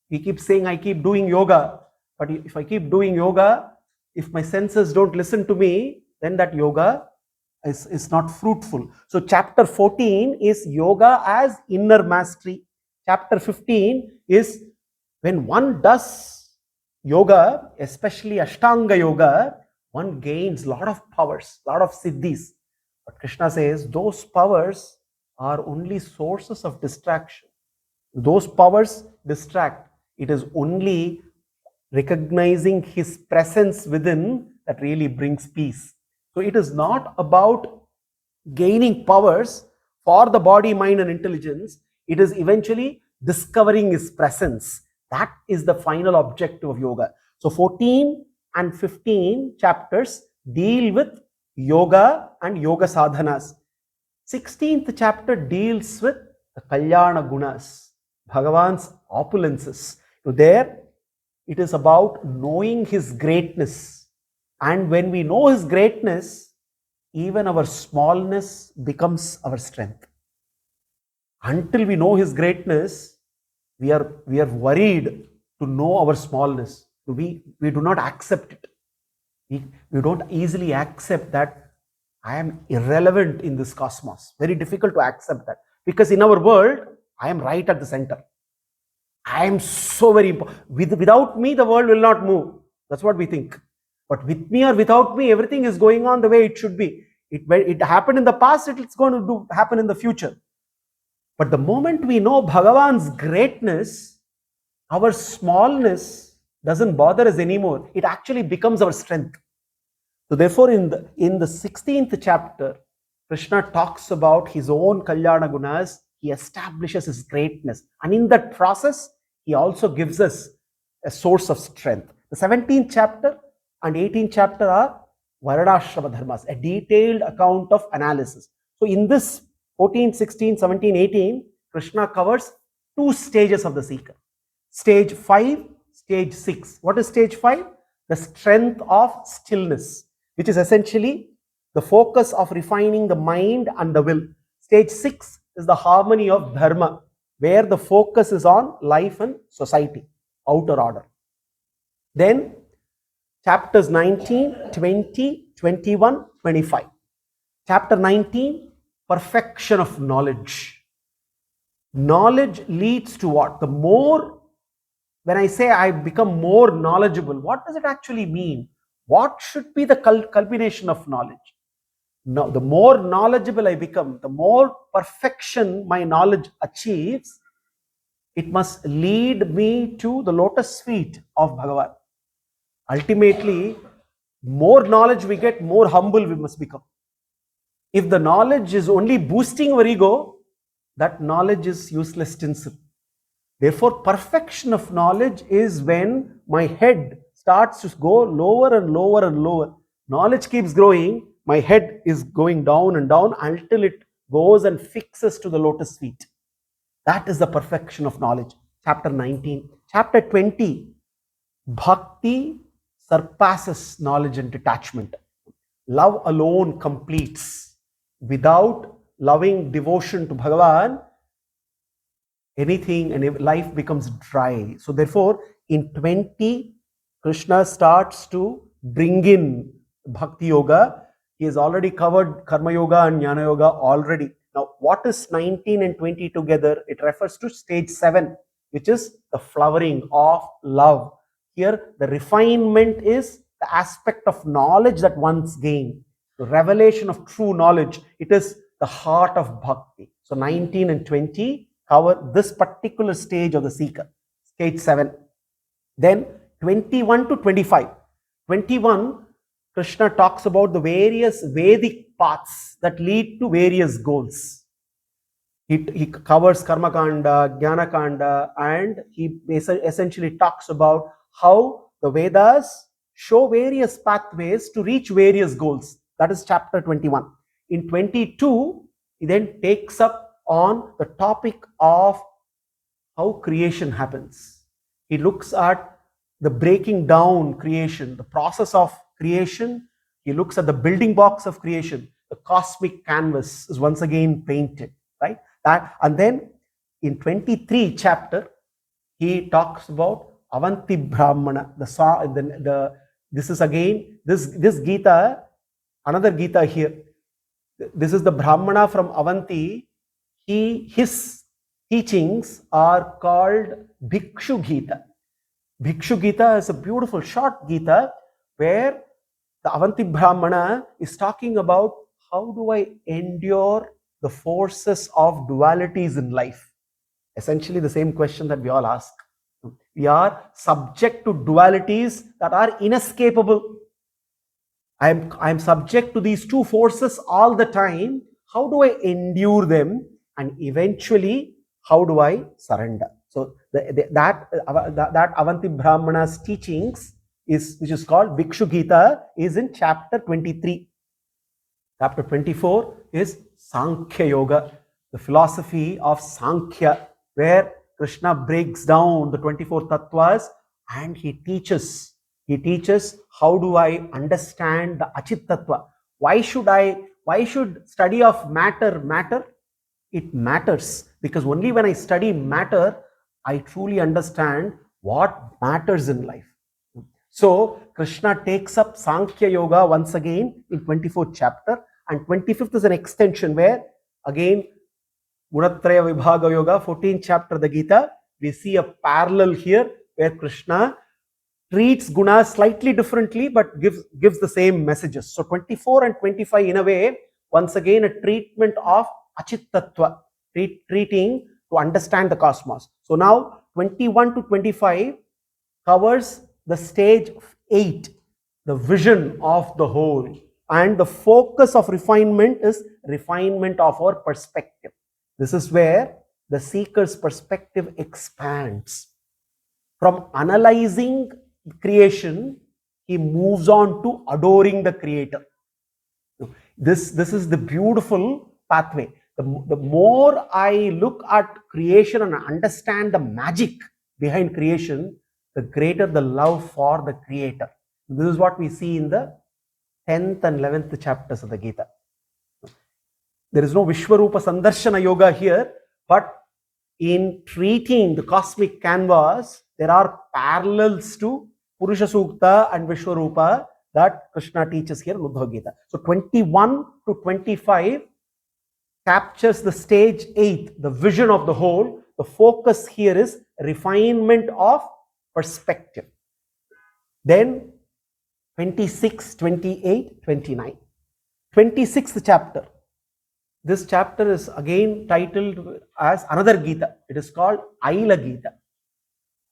A: We keep saying I keep doing yoga, but if I keep doing yoga, if my senses don't listen to me, then that yoga is not fruitful. So chapter 14 is yoga as inner mastery. Chapter 15 is when one does yoga, especially Ashtanga yoga, one gains a lot of powers, a lot of siddhis. But Krishna says those powers are only sources of distraction. Those powers distract. It is only recognizing his presence within that really brings peace. So it is not about gaining powers for the body, mind and intelligence. It is eventually discovering his presence. That is the final objective of yoga. So 14 and 15 chapters deal with yoga and yoga sadhanas. 16th chapter deals with the Kalyana Gunas, Bhagavan's opulences. So there it is about knowing his greatness. And when we know his greatness, even our smallness becomes our strength. Until we know his greatness, we are worried to know our smallness. We do not accept it. We don't easily accept that I am irrelevant in this cosmos. Very difficult to accept that. Because in our world, I am right at the center. I am so very important. Without me, the world will not move. That's what we think. But with me or without me, everything is going on the way it should be. It happened in the past, it's going to happen in the future. But the moment we know Bhagavan's greatness, our smallness doesn't bother us anymore. It actually becomes our strength. So therefore, in the 16th chapter, Krishna talks about his own Kalyana Gunas. He establishes his greatness. And in that process, he also gives us a source of strength. The 17th chapter and 18th chapter are Varnashrama Dharmas, a detailed account of analysis. So in this 14, 16, 17, 18, Krishna covers two stages of the seeker. Stage 5, stage 6. What is stage 5? The strength of stillness, which is essentially the focus of refining the mind and the will. Stage 6 is the harmony of Dharma, where the focus is on life and society, outer order. Then chapters 19, 20, 21, 25. Chapter 19, perfection of knowledge. Knowledge leads to what? The more, when I say I become more knowledgeable, what does it actually mean? What should be the culmination of knowledge? Now, the more knowledgeable I become, the more perfection my knowledge achieves, it must lead me to the lotus feet of Bhagavan. Ultimately, more knowledge we get, more humble we must become. If the knowledge is only boosting our ego, that knowledge is useless tinsel. Therefore, perfection of knowledge is when my head starts to go lower and lower and lower. Knowledge keeps growing, my head is going down and down until it goes and fixes to the lotus feet. That is the perfection of knowledge. Chapter 19. Chapter 20. Bhakti surpasses knowledge and detachment. Love alone completes. Without loving devotion to Bhagavan, anything and life becomes dry. So therefore, in 20, Krishna starts to bring in Bhakti Yoga. He has already covered Karma Yoga and Jnana Yoga already. Now, what is 19 and 20 together? It refers to stage 7, which is the flowering of love. Here, the refinement is the aspect of knowledge that one's gained. The revelation of true knowledge. It is the heart of Bhakti. So, 19 and 20 cover this particular stage of the seeker, stage 7. Then 21 to 25. 21, Krishna talks about the various Vedic paths that lead to various goals. He covers Karma Kanda, Jnana Kanda, and he essentially talks about how the Vedas show various pathways to reach various goals. That is chapter 21. In 22, he then takes up on the topic of how creation happens. He looks at the breaking down creation, the process of creation. He looks at the building blocks of creation. The cosmic canvas is once again painted, right? That, and then in 23 chapter, he talks about Avanti Brahmana. This is again this Gita, another Gita here. This is the Brahmana from Avanti. His teachings are called Bhikshu Gita. Bhikshu Gita is a beautiful short Gita where the Avanti Brahmana is talking about how do I endure the forces of dualities in life. Essentially the same question that we all ask. We are subject to dualities that are inescapable. I am subject to these two forces all the time. How do I endure them? And eventually, how do I surrender? So that Avanti Brahmana's teachings which is called Bhikshu Gita, is in chapter 23. Chapter 24 is Sankhya Yoga, the philosophy of Sankhya, where Krishna breaks down the 24 tattvas and he teaches how do I understand the Achit Tattva. Why should study of matter? It matters because only when I study matter, I truly understand what matters in life. So Krishna takes up Sankhya Yoga once again in 24th chapter, and 25th is an extension where again Gunatraya Vibhaga Yoga, 14th chapter of the Gita, we see a parallel here where Krishna treats gunas slightly differently but gives the same messages. So 24 and 25 in a way, once again a treatment of Achit Tattva. treating to understand the cosmos. So now 21 to 25 covers the stage 8, the vision of the whole. And the focus of refinement is refinement of our perspective. This is where the seeker's perspective expands. From analyzing creation, he moves on to adoring the creator. This is the beautiful pathway. The more I look at creation and understand the magic behind creation, the greater the love for the creator. This is what we see in the 10th and 11th chapters of the Gita. There is no Vishwarupa Sandarshana Yoga here, but in treating the cosmic canvas, there are parallels to Purusha Sukta and Vishwarupa that Krishna teaches here in Uddhava Gita. So 21 to 25 captures the stage 8, the vision of the whole. The focus here is refinement of perspective. Then 26, 28, 29. 26th chapter. This chapter is again titled as another Gita. It is called Aila Gita.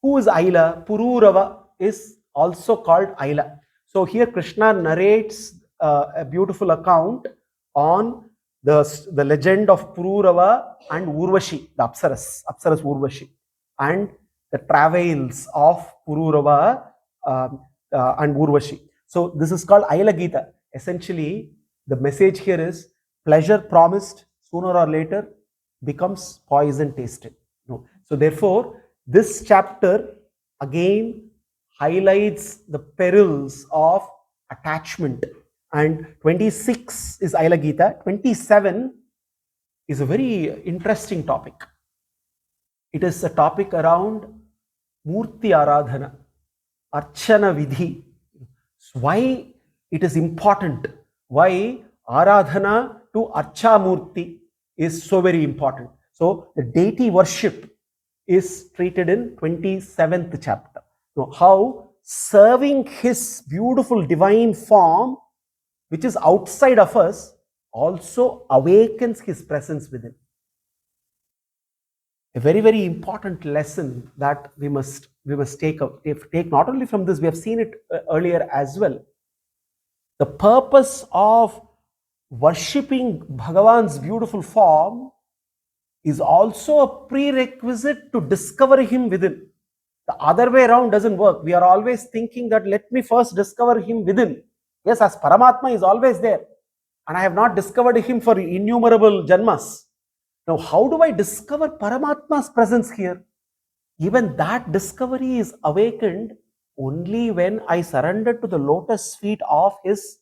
A: Who is Aila? Pururava is also called Aila. So here Krishna narrates a beautiful account on the legend of Pururava and Urvashi, the Apsaras Urvashi, and the travails of Pururava and Urvashi. So this is called Aila Gita. Essentially, the message here is pleasure promised sooner or later becomes poison tasted. No. So therefore, this chapter again highlights the perils of attachment. And 26 is Aila Gita. 27 is a very interesting topic. It is a topic around Murti Aradhana, Archana Vidhi. Why it is important, why Aradhana to Archa Murti is so very important. So the deity worship is treated in 27th chapter. Now, how serving his beautiful divine form, which is outside of us, also awakens his presence within. A very, very important lesson that we must take not only from this, we have seen it earlier as well. The purpose of worshipping Bhagavan's beautiful form is also a prerequisite to discover him within. The other way around doesn't work. We are always thinking that let me first discover him within. Yes, as Paramatma is always there, and I have not discovered him for innumerable janmas. Now, how do I discover Paramatma's presence here? Even that discovery is awakened only when I surrender to the lotus feet of his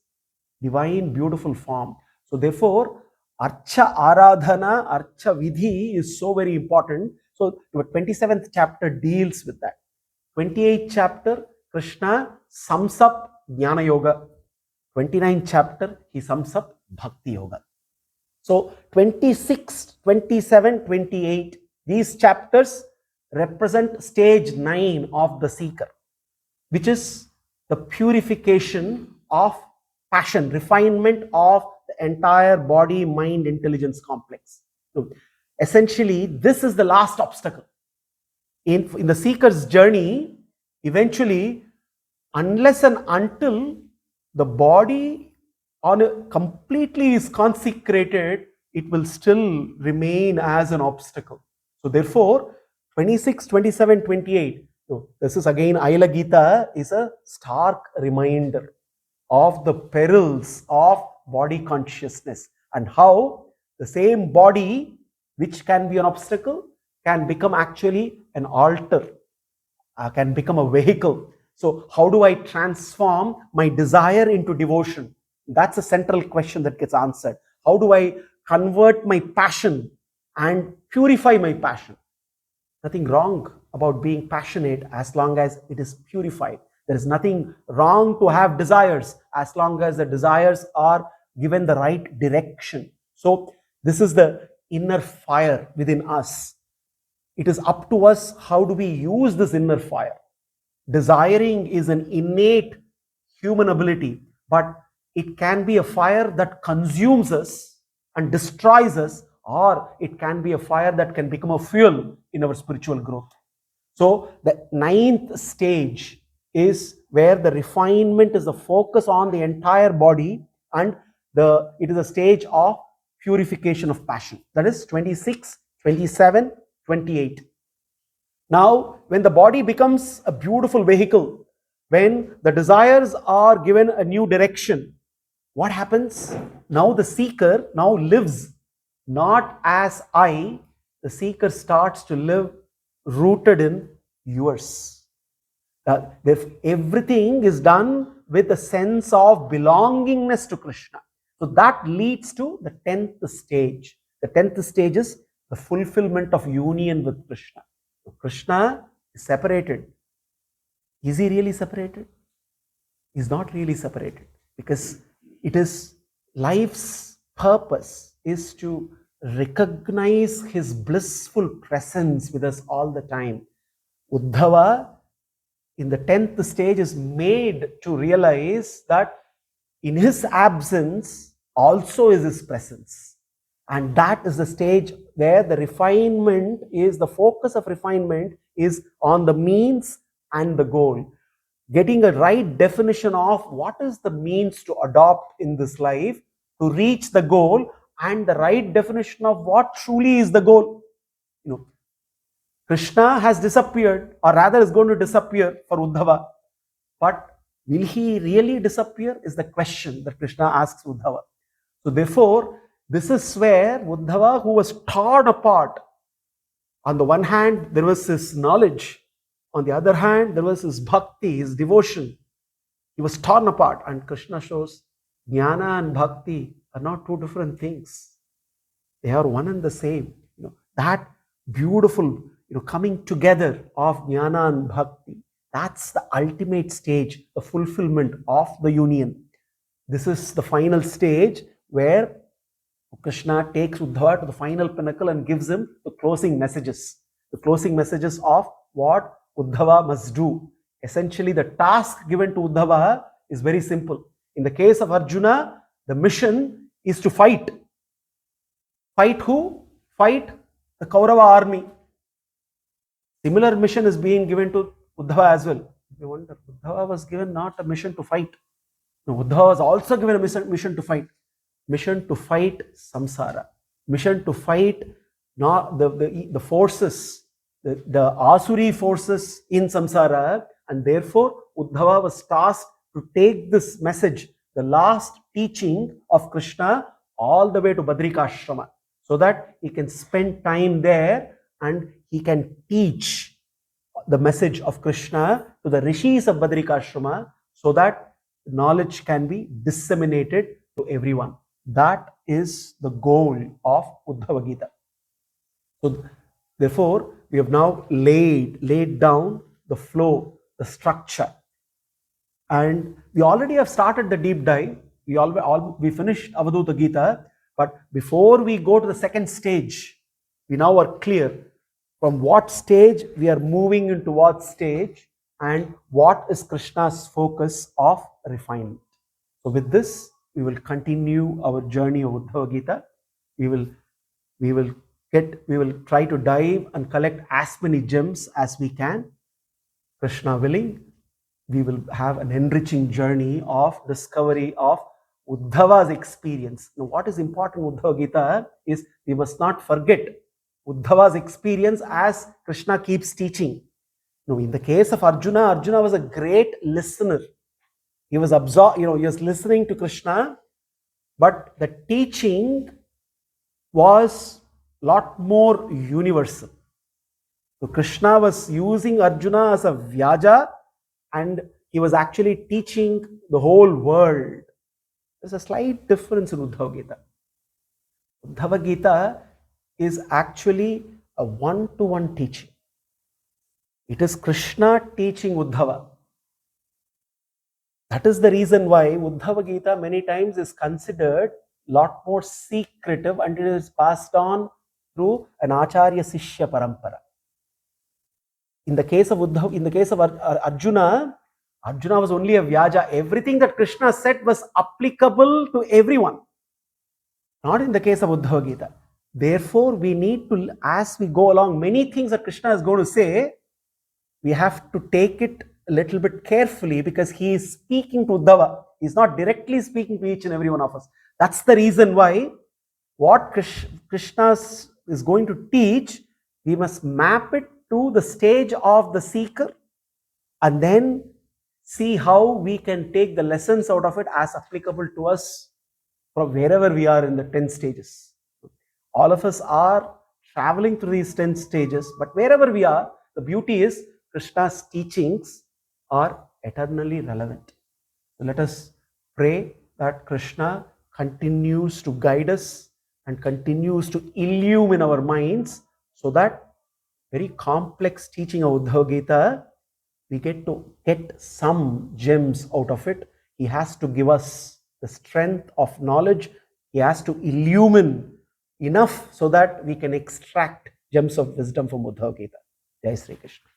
A: divine beautiful form. So therefore, Archa Aradhana, Archa Vidhi is so very important. So the 27th chapter deals with that. 28th chapter, Krishna sums up Jnana Yoga. 29th chapter, he sums up Bhakti Yoga. So 26, 27, 28, these chapters represent stage 9 of the seeker, which is the purification of passion, refinement of the entire body, mind, intelligence complex. So essentially, this is the last obstacle. In the seeker's journey, eventually, unless and until the body completely is consecrated, it will still remain as an obstacle. So therefore, 26, 27, 28, so this is again Aila Gita is a stark reminder of the perils of body consciousness and how the same body which can be an obstacle can become actually an altar, can become a vehicle. So how do I transform my desire into devotion? That's a central question that gets answered. How do I convert my passion and purify my passion? Nothing wrong about being passionate as long as it is purified. There is nothing wrong to have desires as long as the desires are given the right direction. So this is the inner fire within us. It is up to us how do we use this inner fire. Desiring is an innate human ability, but it can be a fire that consumes us and destroys us, or it can be a fire that can become a fuel in our spiritual growth. So the ninth stage is where the refinement is the focus on the entire body, and it is a stage of purification of passion. That is 26, 27, 28. Now, when the body becomes a beautiful vehicle, when the desires are given a new direction, what happens? Now the seeker now lives not as I, the seeker starts to live rooted in yours. Everything is done with a sense of belongingness to Krishna. So that leads to the 10th stage. The 10th stage is the fulfillment of union with Krishna. So Krishna is separated. Is he really separated? He's not really separated, because it is life's purpose is to recognize his blissful presence with us all the time. Uddhava in the 10th stage is made to realize that in his absence also is his presence. And that is the stage where the refinement is, the focus of refinement is on the means and the goal. Getting a right definition of what is the means to adopt in this life to reach the goal, and the right definition of what truly is the goal. Krishna has disappeared, or rather is going to disappear for Uddhava. But will he really disappear is the question that Krishna asks Uddhava. So therefore, this is where Uddhava, who was torn apart, on the one hand, there was his knowledge. On the other hand, there was his bhakti, his devotion. He was torn apart. And Krishna shows jnana and bhakti are not two different things. They are one and the same. That beautiful coming together of jnana and bhakti, that's the ultimate stage, the fulfillment of the union. This is the final stage where Krishna takes Uddhava to the final pinnacle and gives him the closing messages. The closing messages of what Uddhava must do. Essentially, the task given to Uddhava is very simple. In the case of Arjuna, the mission is to fight. Fight who? Fight the Kaurava army. Similar mission is being given to Uddhava as well. You wonder, Uddhava was given not a mission to fight. No, Uddhava was also given a mission to fight. Mission to fight samsara. Mission to fight not the forces, the asuri forces in samsara, and therefore Uddhava was tasked to take this message, the last teaching of Krishna, all the way to Badrikashrama, so that he can spend time there and he can teach the message of Krishna to the rishis of Badrikashrama, so that knowledge can be disseminated to everyone. That is the goal of Uddhava Gita. So therefore, we have now laid down the flow, the structure, and we already have started the deep dive. We finished Avadhuta Gita, but before we go to the second stage, we now are clear from what stage we are moving into what stage, and what is Krishna's focus of refinement. So with this, we will continue our journey of Uddhava Gita. We will try to dive and collect as many gems as we can. Krishna willing, we will have an enriching journey of discovery of Uddhava's experience. Now, what is important in Uddhava Gita is we must not forget Uddhava's experience as Krishna keeps teaching. Now, in the case of Arjuna, Arjuna was a great listener. He was absorbed, he was listening to Krishna, but the teaching was a lot more universal. So Krishna was using Arjuna as a vyaja, and he was actually teaching the whole world. There's a slight difference in Uddhava Gita. Uddhava Gita is actually a one-to-one teaching. It is Krishna teaching Uddhava. That is the reason why Uddhava Gita many times is considered a lot more secretive, and it is passed on through an Acharya Sishya Parampara. In the case of Arjuna, Arjuna was only a vyaja. Everything that Krishna said was applicable to everyone. Not in the case of Uddhava Gita. Therefore, we need to, as we go along, many things that Krishna is going to say, we have to take it a little bit carefully because he is speaking to Uddhava. He's not directly speaking to each and every one of us. That's the reason why what Krishna is going to teach, we must map it to the stage of the seeker and then see how we can take the lessons out of it as applicable to us from wherever we are in the 10 stages. All of us are traveling through these 10 stages, but wherever we are, the beauty is Krishna's teachings are eternally relevant. So let us pray that Krishna continues to guide us and continues to illumine our minds so that very complex teaching of Uddhava Gita, we get to get some gems out of it. He has to give us the strength of knowledge. He has to illumine enough so that we can extract gems of wisdom from Uddhava Gita. Jai Sri Krishna.